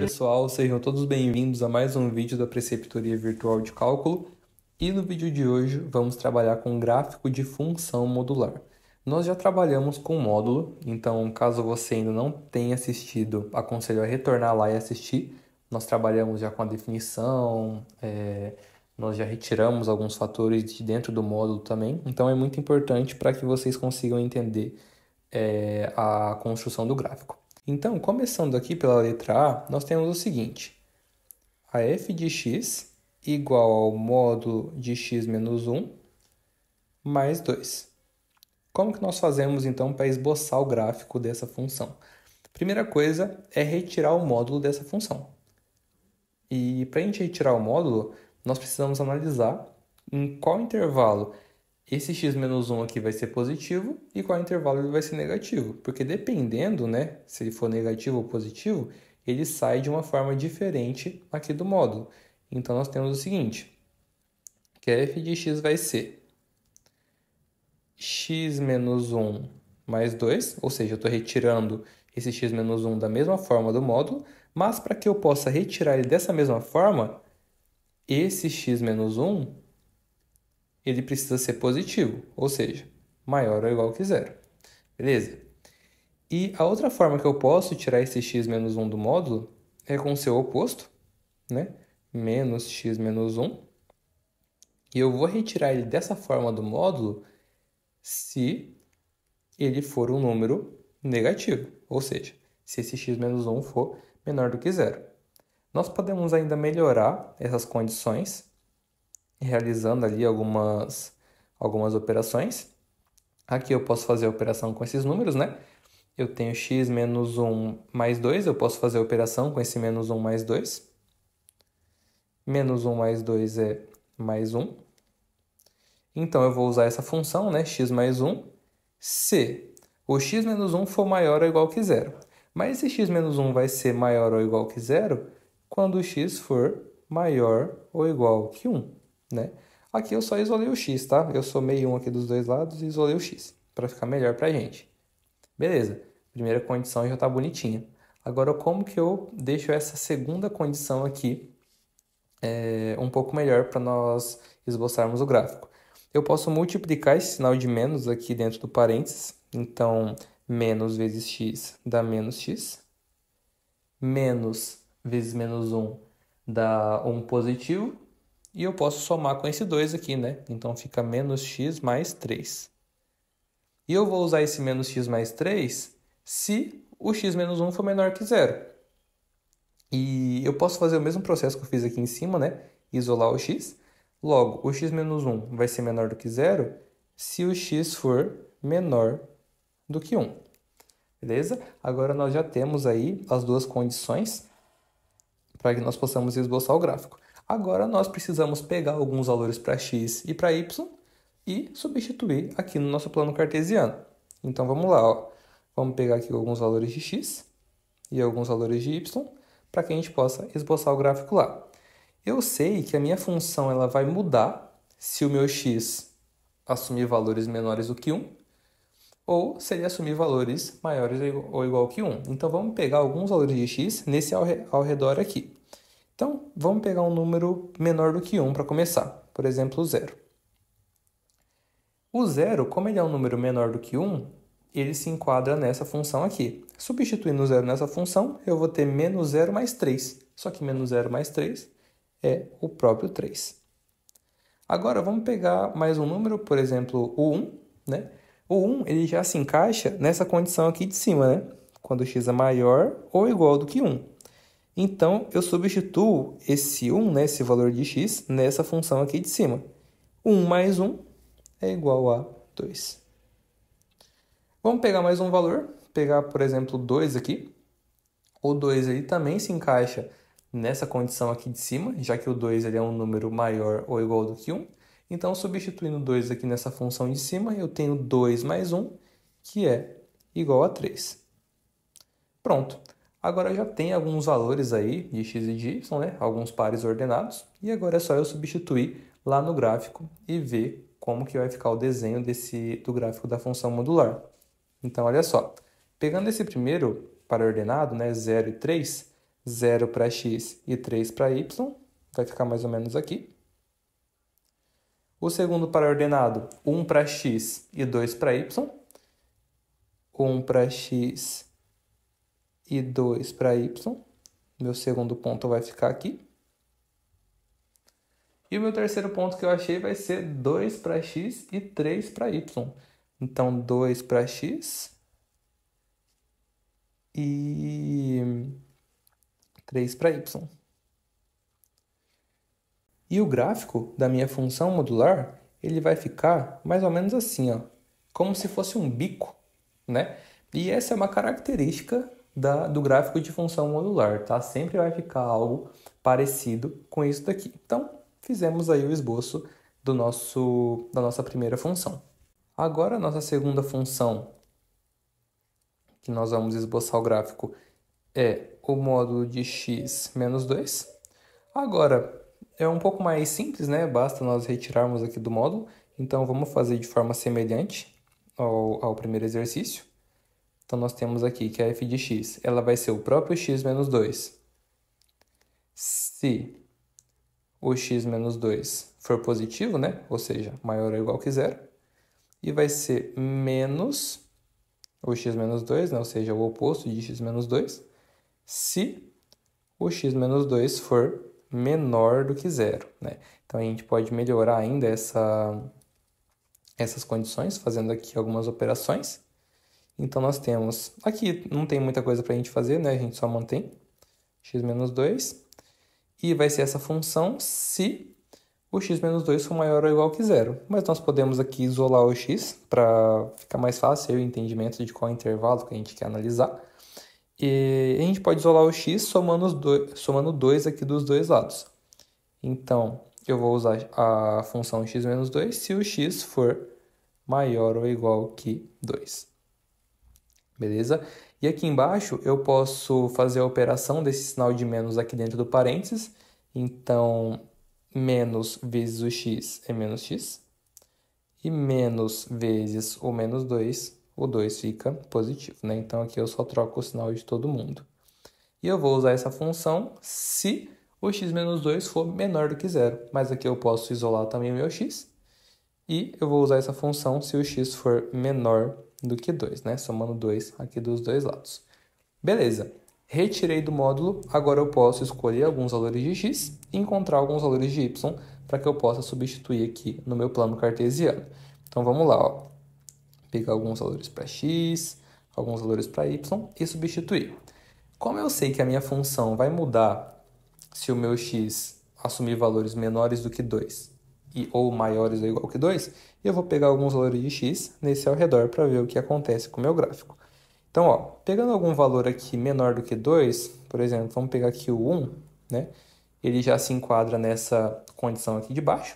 pessoal, sejam todos bem-vindos a mais um vídeo da Preceptoria Virtual de Cálculo. E no vídeo de hoje vamos trabalhar com gráfico de função modular. Nós já trabalhamos com módulo, então caso você ainda não tenha assistido, aconselho a retornar lá e assistir. Nós trabalhamos já com a definição, nós já retiramos alguns fatores de dentro do módulo também. Então é muito importante para que vocês consigam entender a construção do gráfico. Então, começando aqui pela letra A, nós temos o seguinte: a f de x igual ao módulo de x menos 1 mais 2. Como que nós fazemos, então, para esboçar o gráfico dessa função? Primeira coisa é retirar o módulo dessa função. E para a gente retirar o módulo, nós precisamos analisar em qual intervalo esse x menos 1 aqui vai ser positivo e qual intervalo ele vai ser negativo. Porque dependendo, né, se ele for negativo ou positivo, ele sai de uma forma diferente aqui do módulo. Então, nós temos o seguinte, que a f de x vai ser x menos 1 mais 2, ou seja, eu estou retirando esse x menos 1 da mesma forma do módulo, mas para que eu possa retirar ele dessa mesma forma, esse x menos 1 ele precisa ser positivo, ou seja, maior ou igual que zero. Beleza? E a outra forma que eu posso tirar esse x menos 1 do módulo é com o seu oposto, né? Menos x menos 1. E eu vou retirar ele dessa forma do módulo se ele for um número negativo, ou seja, se esse x menos 1 for menor do que zero. Nós podemos ainda melhorar essas condições realizando ali algumas operações. Aqui eu posso fazer a operação com esses números, né? Eu tenho x menos 1 mais 2, eu posso fazer a operação com esse menos 1 mais 2. Menos 1 mais 2 é mais 1. Então, eu vou usar essa função, né? X mais 1, se o x menos 1 for maior ou igual que zero. Mas esse x menos 1 vai ser maior ou igual que zero quando o x for maior ou igual que 1. Né? Aqui eu só isolei o x, tá? Eu somei 1 aqui dos dois lados e isolei o x, para ficar melhor para a gente. Beleza, primeira condição já está bonitinha. Agora, como que eu deixo essa segunda condição aqui um pouco melhor para nós esboçarmos o gráfico? Eu posso multiplicar esse sinal de menos aqui dentro do parênteses. Então, menos vezes x dá menos x. Menos vezes menos 1 dá 1 positivo. E eu posso somar com esse 2 aqui, né? Então, fica menos x mais 3. E eu vou usar esse menos x mais 3 se o x menos 1 for menor que zero. E eu posso fazer o mesmo processo que eu fiz aqui em cima, né? Isolar o x. Logo, o x menos 1 vai ser menor do que zero se o x for menor do que 1. Beleza? Agora, nós já temos aí as duas condições para que nós possamos esboçar o gráfico. Agora, nós precisamos pegar alguns valores para x e para y e substituir aqui no nosso plano cartesiano. Então, vamos lá. Ó. Vamos pegar aqui alguns valores de x e alguns valores de y para que a gente possa esboçar o gráfico lá. Eu sei que a minha função ela vai mudar se o meu x assumir valores menores do que 1 ou se ele assumir valores maiores ou igual que 1. Então, vamos pegar alguns valores de x nesse ao redor aqui. Então, vamos pegar um número menor do que 1 para começar. Por exemplo, o 0. O 0, como ele é um número menor do que 1, ele se enquadra nessa função aqui. Substituindo o 0 nessa função, eu vou ter menos 0 mais 3. Só que menos 0 mais 3 é o próprio 3. Agora, vamos pegar mais um número, por exemplo, o 1. Né? O 1 ele já se encaixa nessa condição aqui de cima, né? Quando x é maior ou igual do que 1. Então, eu substituo esse 1, né, esse valor de x, nessa função aqui de cima. 1 mais 1 é igual a 2. Vamos pegar mais um valor, pegar, por exemplo, 2 aqui. O 2 ele também se encaixa nessa condição aqui de cima, já que o 2 ele é um número maior ou igual do que 1. Então, substituindo 2 aqui nessa função de cima, eu tenho 2 mais 1, que é igual a 3. Pronto. Agora já tem alguns valores aí de x e de y, né? Alguns pares ordenados. E agora é só eu substituir lá no gráfico e ver como que vai ficar o desenho do gráfico da função modular. Então, olha só. Pegando esse primeiro par ordenado, né, 0 e 3, 0 para x e 3 para y, vai ficar mais ou menos aqui. O segundo pré-ordenado, 1 para x e 2 para y. 1 para x e 2 para y. Meu segundo ponto vai ficar aqui. E o meu terceiro ponto que eu achei vai ser 2 para x e 3 para y. Então, 2 para x e 3 para y. E o gráfico da minha função modular, ele vai ficar mais ou menos assim, ó, como se fosse um bico, né? E essa é uma característica do gráfico de função modular, tá? Sempre vai ficar algo parecido com isso daqui. Então, fizemos aí o esboço da nossa primeira função. Agora, a nossa segunda função, que nós vamos esboçar o gráfico, é o módulo de x menos 2. Agora, é um pouco mais simples, né? Basta nós retirarmos aqui do módulo. Então, vamos fazer de forma semelhante ao primeiro exercício. Então, nós temos aqui que a f de x, ela vai ser o próprio x menos 2. Se o x menos 2 for positivo, né? Ou seja, maior ou igual que zero. E vai ser menos o x menos 2, né? Ou seja, o oposto de x menos 2, se o x menos 2 for menor do que zero, né? Então, a gente pode melhorar ainda essas condições, fazendo aqui algumas operações. Então, nós temos... Aqui não tem muita coisa para a gente fazer, né? A gente só mantém x menos 2. E vai ser essa função se o x menos 2 for maior ou igual que zero. Mas nós podemos aqui isolar o x para ficar mais fácil o entendimento de qual intervalo que a gente quer analisar. E a gente pode isolar o x somando 2 aqui dos dois lados. Então, eu vou usar a função x menos 2 se o x for maior ou igual que 2. Beleza? E aqui embaixo eu posso fazer a operação desse sinal de menos aqui dentro do parênteses. Então, menos vezes o x é menos x. E menos vezes o menos 2, o 2 fica positivo, né? Então, aqui eu só troco o sinal de todo mundo. E eu vou usar essa função se o x menos 2 for menor do que zero. Mas aqui eu posso isolar também o meu x. E eu vou usar essa função se o x for menor do que 2, né? Somando 2 aqui dos dois lados. Beleza. Retirei do módulo, agora eu posso escolher alguns valores de x e encontrar alguns valores de y para que eu possa substituir aqui no meu plano cartesiano. Então, vamos lá, ó. Pegar alguns valores para x, alguns valores para y e substituir. Como eu sei que a minha função vai mudar se o meu x assumir valores menores do que 2 ou maiores ou igual que 2, eu vou pegar alguns valores de x nesse ao redor para ver o que acontece com o meu gráfico. Então, ó, pegando algum valor aqui menor do que 2, por exemplo, vamos pegar aqui o 1, né? Ele já se enquadra nessa condição aqui de baixo.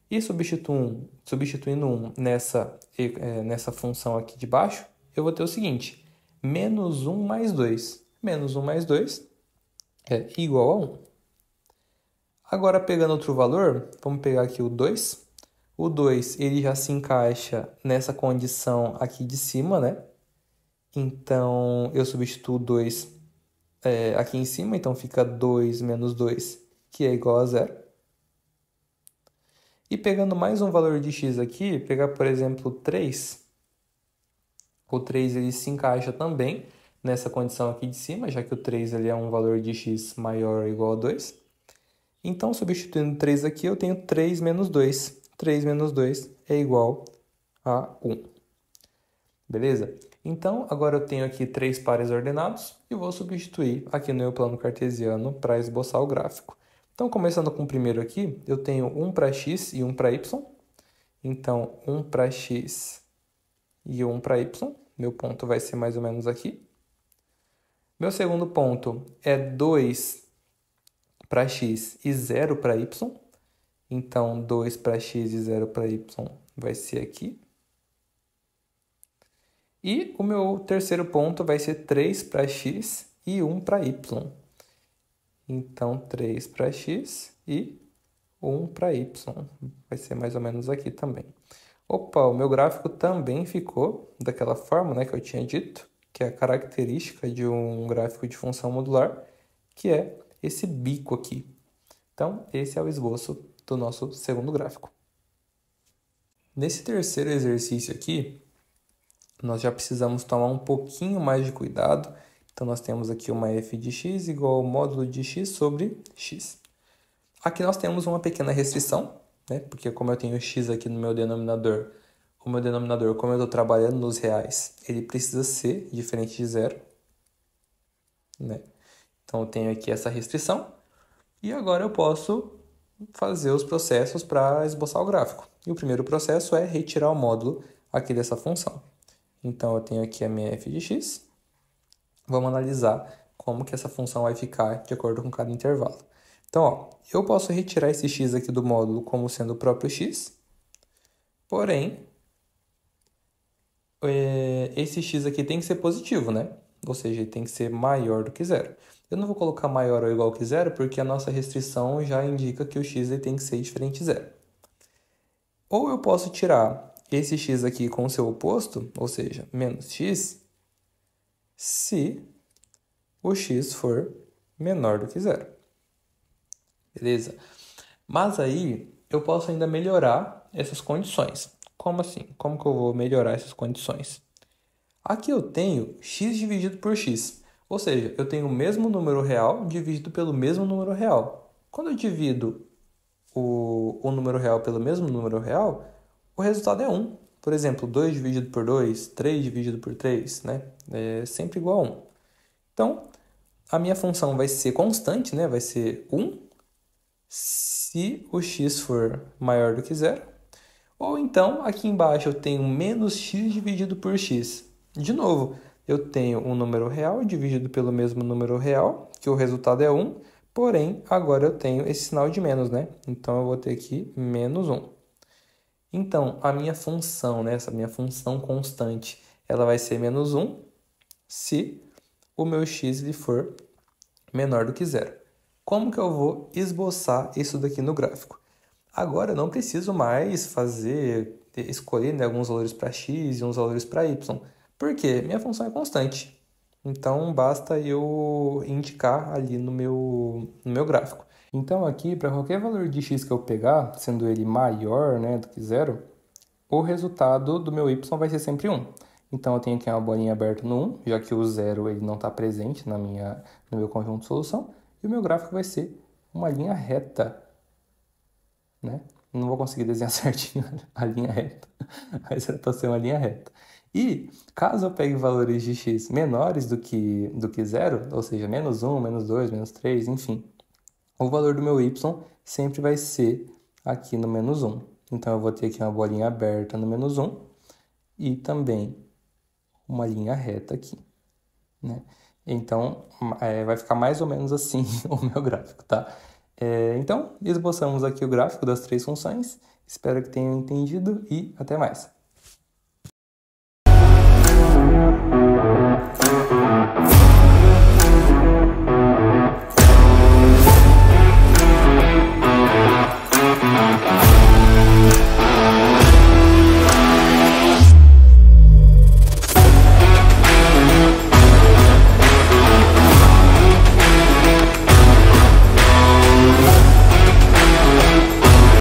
E substituindo 1 nessa função aqui de baixo, eu vou ter o seguinte, menos 1 mais 2. Menos 1 mais 2 é igual a 1. Agora, pegando outro valor, vamos pegar aqui o 2. O 2, ele já se encaixa nessa condição aqui de cima, né? Então, eu substituo 2 aqui em cima, então fica 2 menos 2, que é igual a 0. E pegando mais um valor de x aqui, pegar, por exemplo, 3. O 3 ele se encaixa também nessa condição aqui de cima, já que o 3 ele é um valor de x maior ou igual a 2. Então, substituindo 3 aqui, eu tenho 3 menos 2. 3 menos 2 é igual a 1. Beleza? Então, agora eu tenho aqui 3 pares ordenados e vou substituir aqui no meu plano cartesiano para esboçar o gráfico. Então, começando com o primeiro aqui, eu tenho 1 para x e 1 para y. Então, 1 para x e 1 para y. Meu ponto vai ser mais ou menos aqui. Meu segundo ponto é 2 para x e 0 para y. Então, 2 para x e 0 para y vai ser aqui. E o meu terceiro ponto vai ser 3 para x e 1 para y. Então, 3 para x e 1 para y. Vai ser mais ou menos aqui também. Opa, o meu gráfico também ficou daquela forma, né, que eu tinha dito, que é a característica de um gráfico de função modular, que é esse bico aqui. Então, esse é o esboço do nosso segundo gráfico. Nesse terceiro exercício aqui, nós já precisamos tomar um pouquinho mais de cuidado. Então, nós temos aqui uma f de x igual ao módulo de x sobre x. Aqui nós temos uma pequena restrição, né? Porque como eu tenho x aqui no meu denominador, o meu denominador, como eu estou trabalhando nos reais, ele precisa ser diferente de zero, né? Então, eu tenho aqui essa restrição. E agora eu posso fazer os processos para esboçar o gráfico. E o primeiro processo é retirar o módulo aqui dessa função. Então, eu tenho aqui a minha f de x. Vamos analisar como que essa função vai ficar de acordo com cada intervalo. Então, ó, eu posso retirar esse x aqui do módulo como sendo o próprio x. Porém, esse x aqui tem que ser positivo, né? Ou seja, ele tem que ser maior do que zero. Eu não vou colocar maior ou igual que zero, porque a nossa restrição já indica que o x ele tem que ser diferente de zero. Ou eu posso tirar esse x aqui com o seu oposto, ou seja, menos x, se o x for menor do que zero. Beleza? Mas aí eu posso ainda melhorar essas condições. Como assim? Como que eu vou melhorar essas condições? Aqui eu tenho x dividido por x. Ou seja, eu tenho o mesmo número real dividido pelo mesmo número real. Quando eu divido o número real pelo mesmo número real, o resultado é 1. Por exemplo, 2 dividido por 2, 3 dividido por 3, né? É sempre igual a 1. Então, a minha função vai ser constante, né? Vai ser 1 se o x for maior do que zero. Ou então, aqui embaixo eu tenho menos x dividido por x. De novo, eu tenho um número real dividido pelo mesmo número real, que o resultado é 1, porém, agora eu tenho esse sinal de menos, né? Então, eu vou ter aqui menos 1. Então, a minha função, né, essa minha função constante, ela vai ser menos 1 se o meu x ele for menor do que zero. Como que eu vou esboçar isso daqui no gráfico? Agora, eu não preciso mais escolher, né, alguns valores para x e uns valores para y. Por quê? Minha função é constante. Então, basta eu indicar ali no meu gráfico. Então, aqui, para qualquer valor de x que eu pegar, sendo ele maior, né, do que zero, o resultado do meu y vai ser sempre 1. Então, eu tenho aqui uma bolinha aberta no 1, já que o zero ele não está presente no meu conjunto de solução. E o meu gráfico vai ser uma linha reta, né? Não vou conseguir desenhar certinho a linha reta, mas era para ser uma linha reta. E caso eu pegue valores de x menores do que zero, ou seja, menos 1, menos 2, menos 3, enfim, o valor do meu y sempre vai ser aqui no menos 1. Então, eu vou ter aqui uma bolinha aberta no menos 1 e também uma linha reta aqui, né? Então, vai ficar mais ou menos assim o meu gráfico, tá? Então, esboçamos aqui o gráfico das três funções. Espero que tenham entendido e até mais.